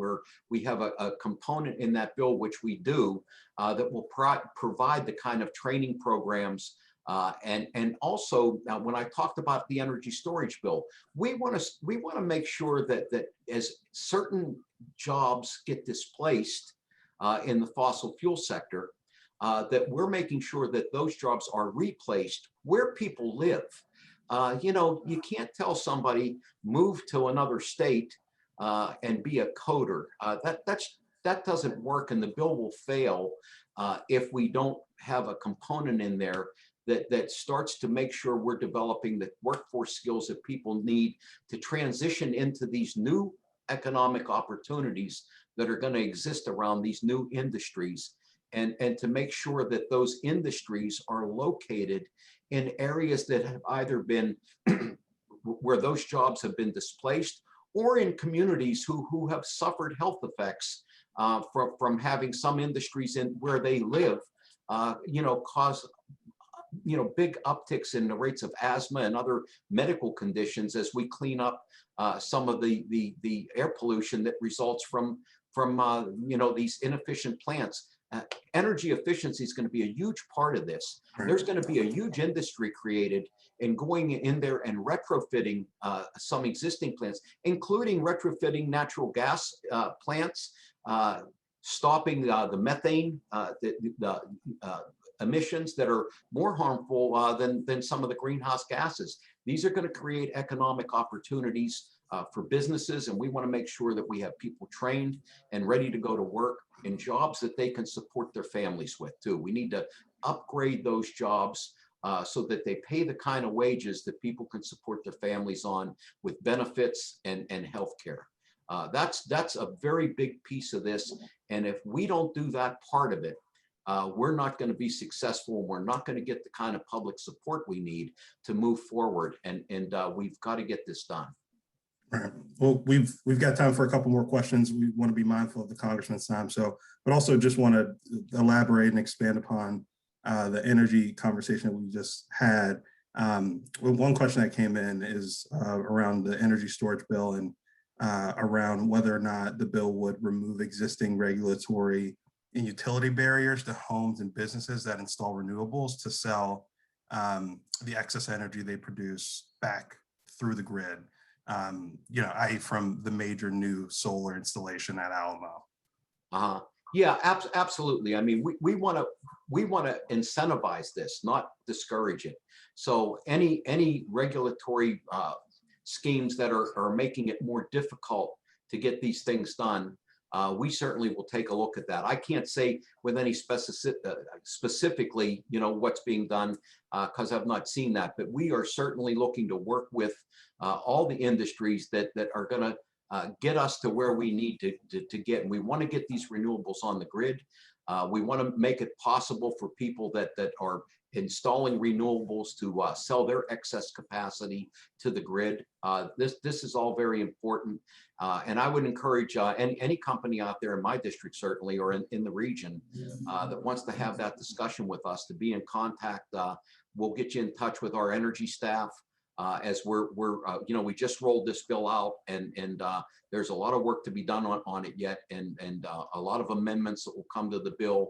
we have a component in that bill, which we do, that will provide the kind of training programs. And also, when I talked about the energy storage bill, we want to make sure that as certain jobs get displaced in the fossil fuel sector, that we're making sure that those jobs are replaced where people live. You can't tell somebody move to another state and be a coder. That doesn't work, and the bill will fail if we don't have a component in there that starts to make sure we're developing the workforce skills that people need to transition into these new economic opportunities that are going to exist around these new industries, and to make sure that those industries are located in areas that have either been where those jobs have been displaced, or in communities who have suffered health effects from having some industries in where they live, cause big upticks in the rates of asthma and other medical conditions as we clean up some of the air pollution that results from these inefficient plants. Energy efficiency is going to be a huge part of this. There's going to be a huge industry created in going in there and retrofitting some existing plants, including retrofitting natural gas plants, stopping the methane, the emissions that are more harmful than some of the greenhouse gases. These are going to create economic opportunities for businesses, and we want to make sure that we have people trained and ready to go to work in jobs that they can support their families with too. We need to upgrade those jobs so that they pay the kind of wages that people can support their families on, with benefits and health care. That's a very big piece of this. And if we don't do that part of it, we're not going to be successful. We're not going to get the kind of public support we need to move forward. And we've got to get this done. Right. Well, we've got time for a couple more questions. We want to be mindful of the Congressman's time. But also just want to elaborate and expand upon the energy conversation that we just had. One question that came in is around the energy storage bill, and around whether or not the bill would remove existing regulatory and utility barriers to homes and businesses that install renewables to sell the excess energy they produce back through the grid, i.e. from the major new solar installation at Alamo. Yeah, absolutely. I mean, we want to incentivize this, not discourage it. So any regulatory schemes that are making it more difficult to get these things done, we certainly will take a look at that. I can't say with any specifically, what's being done because I've not seen that, but we are certainly looking to work with all the industries that are going to get us to where we need to get. And we want to get these renewables on the grid. We want to make it possible for people that are installing renewables to sell their excess capacity to the grid. This is all very important. And I would encourage any company out there in my district, certainly, or in the region that wants to have that discussion with us, to be in contact. We'll get you in touch with our energy staff. As we just rolled this bill out, and there's a lot of work to be done on it yet, and a lot of amendments that will come to the bill.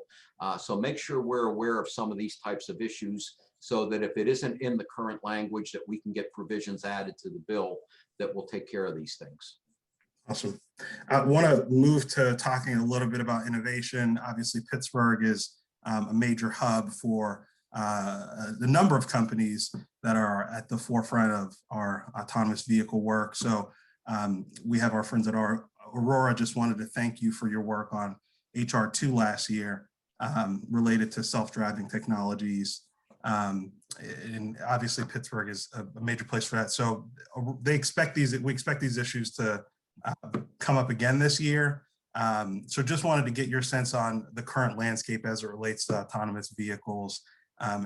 So make sure we're aware of some of these types of issues, so that if it isn't in the current language, that we can get provisions added to the bill that will take care of these things. Awesome. I want to move to talking a little bit about innovation. Obviously, Pittsburgh is a major hub for the number of companies that are at the forefront of our autonomous vehicle work. So we have our friends at Aurora. Just wanted to thank you for your work on HR 2 last year related to self-driving technologies. And obviously Pittsburgh is a major place for that. So we expect these issues to come up again this year. So just wanted to get your sense on the current landscape as it relates to autonomous vehicles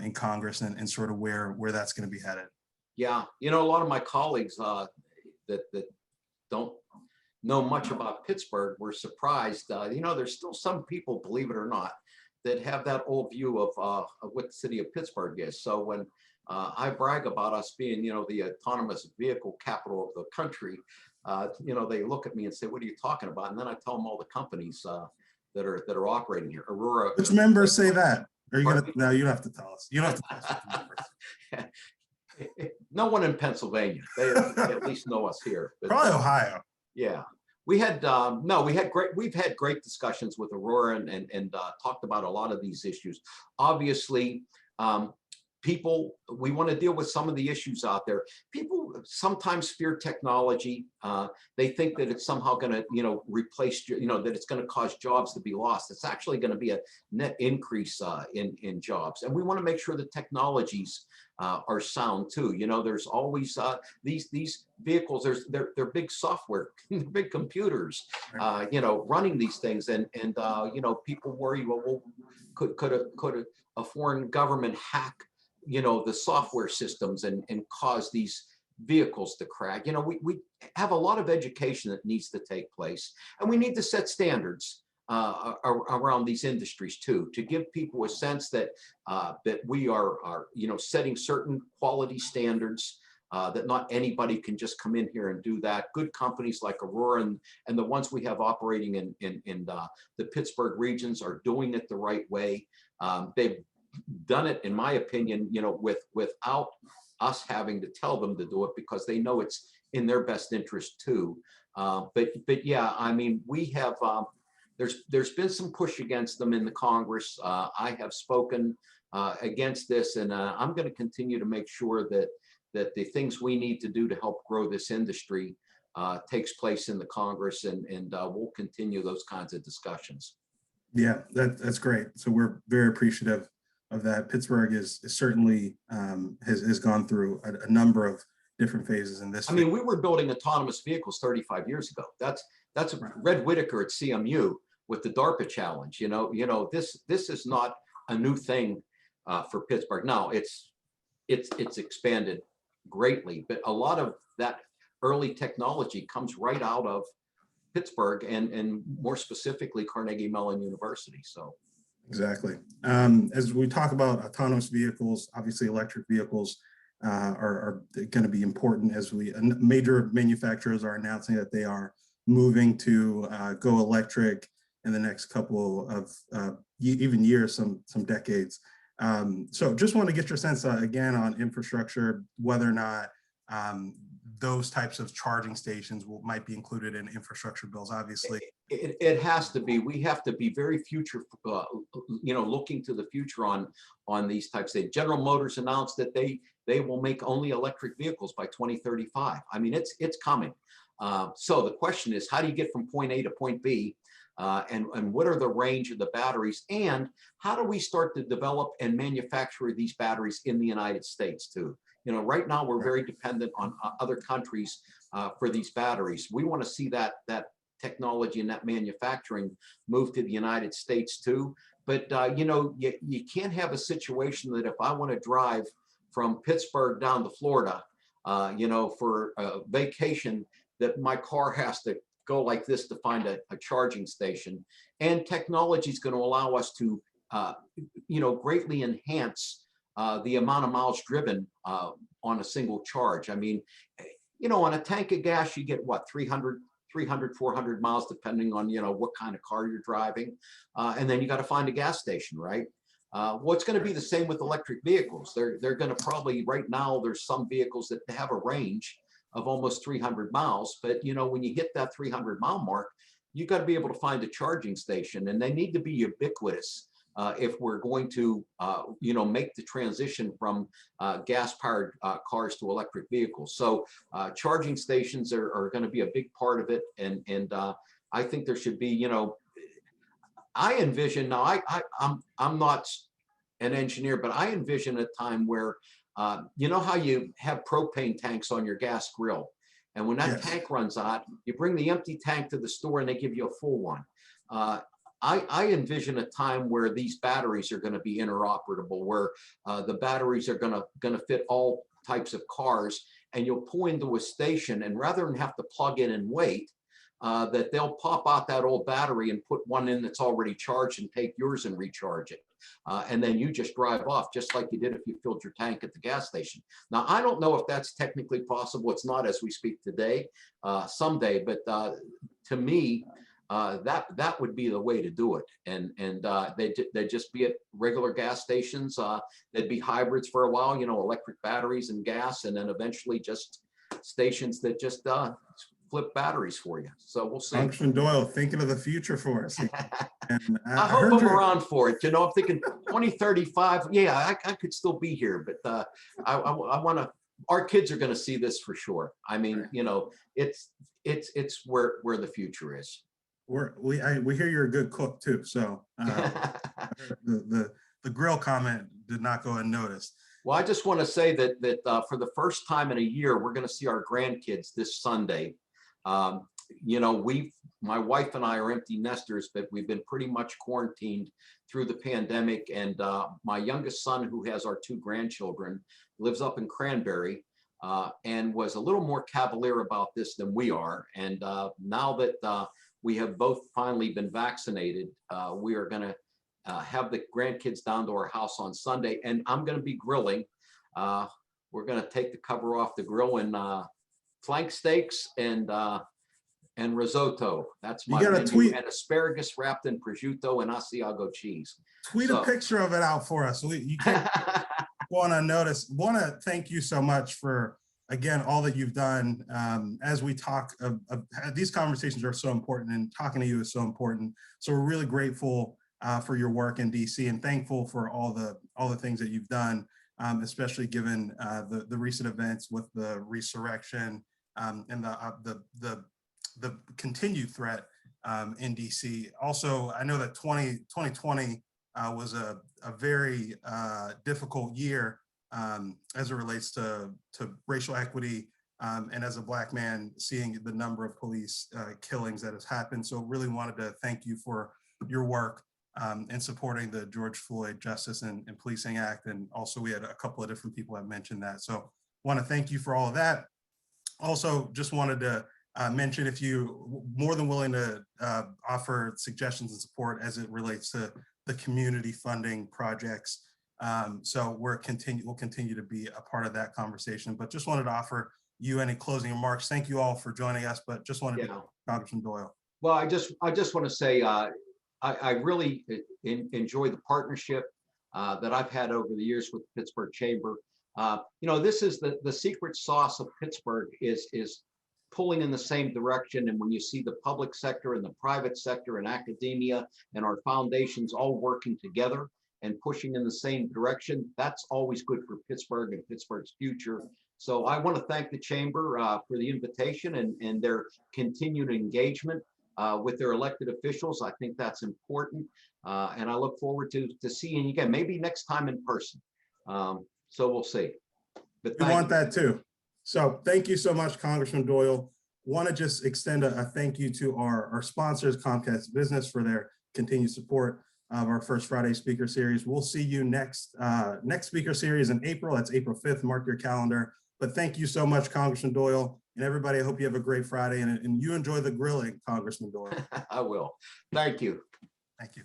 in Congress, and sort of where that's going to be headed. Yeah, a lot of my colleagues that don't know much about Pittsburgh were surprised. There's still some people, believe it or not, that have that old view of what the city of Pittsburgh is. So when I brag about us being, the autonomous vehicle capital of the country, they look at me and say, "What are you talking about?" And then I tell them all the companies that are operating here. Aurora. Which members say that? Are you gonna? No, you don't have to tell us. You don't have to tell us the members. No one in Pennsylvania. They at least know us here. But, Probably Ohio. yeah. We've had great discussions with Aurora and talked about a lot of these issues. Obviously, we want to deal with some of the issues out there. People sometimes fear technology. They think that it's somehow going to, replace, that it's going to cause jobs to be lost. It's actually going to be a net increase in jobs. And we want to make sure that technologies are sound too. There's always these vehicles. They're big software, big computers, running these things, and people worry, well, could a foreign government hack the software systems and cause these vehicles to crack? We have a lot of education that needs to take place, and we need to set standards around these industries too, to give people a sense that that we are setting certain quality standards, that not anybody can just come in here and do that. Good companies like Aurora and the ones we have operating in the Pittsburgh regions are doing it the right way. They've done it, in my opinion, without us having to tell them to do it, because they know it's in their best interest too. But yeah, I mean, we have there's been some push against them in the Congress. I have spoken against this, and I'm going to continue to make sure that the things we need to do to help grow this industry takes place in the Congress, and we'll continue those kinds of discussions. Yeah, that's great. So we're very appreciative of that. Pittsburgh is certainly has gone through a number of different phases in this. I mean, we were building autonomous vehicles 35 years ago. That's Right. Red Whitaker at CMU with the DARPA challenge. This is not a new thing for Pittsburgh. Now it's expanded greatly, but a lot of that early technology comes right out of Pittsburgh and more specifically Carnegie Mellon University. So. Exactly. As we talk about autonomous vehicles, obviously electric vehicles are going to be important, as major manufacturers are announcing that they are moving to go electric in the next couple of even years, some decades. So just want to get your sense again on infrastructure, whether or not those types of charging stations might be included in infrastructure bills. Obviously, it has to be. We have to be very future, looking to the future on these types of things. General Motors announced that they will make only electric vehicles by 2035. I mean, it's coming. So the question is, how do you get from point A to point B? And what are the range of the batteries? And how do we start to develop and manufacture these batteries in the United States too? Right now we're very dependent on other countries for these batteries. We want to see that technology and that manufacturing move to the United States too. But you can't have a situation that if I want to drive from Pittsburgh down to Florida, for a vacation, that my car has to go like this to find a charging station. And technology is going to allow us to, greatly enhance the amount of miles driven on a single charge. I mean, on a tank of gas, you get what, 300, 400 miles, depending on, what kind of car you're driving. And then you got to find a gas station, right? Well, it's going to be the same with electric vehicles. They're going to probably, right now, there's some vehicles that have a range of almost 300 miles. But, when you hit that 300-mile mark, you got to be able to find a charging station, and they need to be ubiquitous if we're going to, make the transition from gas-powered cars to electric vehicles. So charging stations are going to be a big part of it. And I think there should be, I envision, now I'm not an engineer, but I envision a time where, how you have propane tanks on your gas grill. And when that Yes. tank runs out, you bring the empty tank to the store and they give you a full one. I envision a time where these batteries are going to be interoperable, where the batteries are going to fit all types of cars, and you'll pull into a station, and rather than have to plug in and wait, that they'll pop out that old battery and put one in that's already charged and take yours and recharge it. And then you just drive off just like you did if you filled your tank at the gas station. Now, I don't know if that's technically possible. It's not as we speak today, someday, but to me, that would be the way to do it. And they'd just be at regular gas stations. They'd be hybrids for a while, you know, electric batteries and gas, and then eventually just stations that just flip batteries for you. So we'll see. Congressman Doyle, thinking of the future for us. And I hope I'm around for it. You know, I'm thinking 2035. Yeah, I could still be here, but I want to. Our kids are going to see this for sure. I mean, you know, it's where the future is. We hear you're a good cook too, so the grill comment did not go unnoticed. Well, I just want to say that for the first time in a year, we're going to see our grandkids this Sunday. You know, my wife and I are empty nesters, but we've been pretty much quarantined through the pandemic. And my youngest son, who has our 2 grandchildren, lives up in Cranberry and was a little more cavalier about this than we are. And now that we have both finally been vaccinated, we are going to have the grandkids down to our house on Sunday, and I'm going to be grilling. We're going to take the cover off the grill and flank steaks and risotto. That's my menu. Tweet and asparagus wrapped in prosciutto and Asiago cheese. Tweet a picture of it out for us. You can't go on unnoticed. Want to thank you so much for, again, all that you've done. As we talk, these conversations are so important, and talking to you is so important. So we're really grateful for your work in DC, and thankful for all the things that you've done, especially given the recent events with the resurrection and the continued threat in DC. Also, I know that 2020 was a very difficult year as it relates to racial equity, and as a Black man, seeing the number of police killings that has happened. So really wanted to thank you for your work in supporting the George Floyd Justice and Policing Act. And also we had a couple of different people that mentioned that. So want to thank you for all of that. Also, just wanted to mention, if you more than willing to offer suggestions and support as it relates to the community funding projects. So we'll continue to be a part of that conversation, but just wanted to offer you any closing remarks. Thank you all for joining us, but just wanted to Congressman Doyle. Well, I just want to say I really enjoy the partnership that I've had over the years with the Pittsburgh Chamber. You know, this is the secret sauce of Pittsburgh is pulling in the same direction. And when you see the public sector and the private sector and academia and our foundations all working together and pushing in the same direction, that's always good for Pittsburgh and Pittsburgh's future. So I want to thank the Chamber for the invitation and their continued engagement with their elected officials. I think that's important. And I look forward to seeing you again, maybe next time in person. So we'll see. But we want that too. So thank you so much, Congressman Doyle. Want to just extend a thank you to our sponsors, Comcast Business, for their continued support of our First Friday Speaker Series. We'll see you next Speaker Series in April. That's April 5th. Mark your calendar. But thank you so much, Congressman Doyle. And everybody, I hope you have a great Friday and you enjoy the grilling, Congressman Doyle. I will. Thank you. Thank you.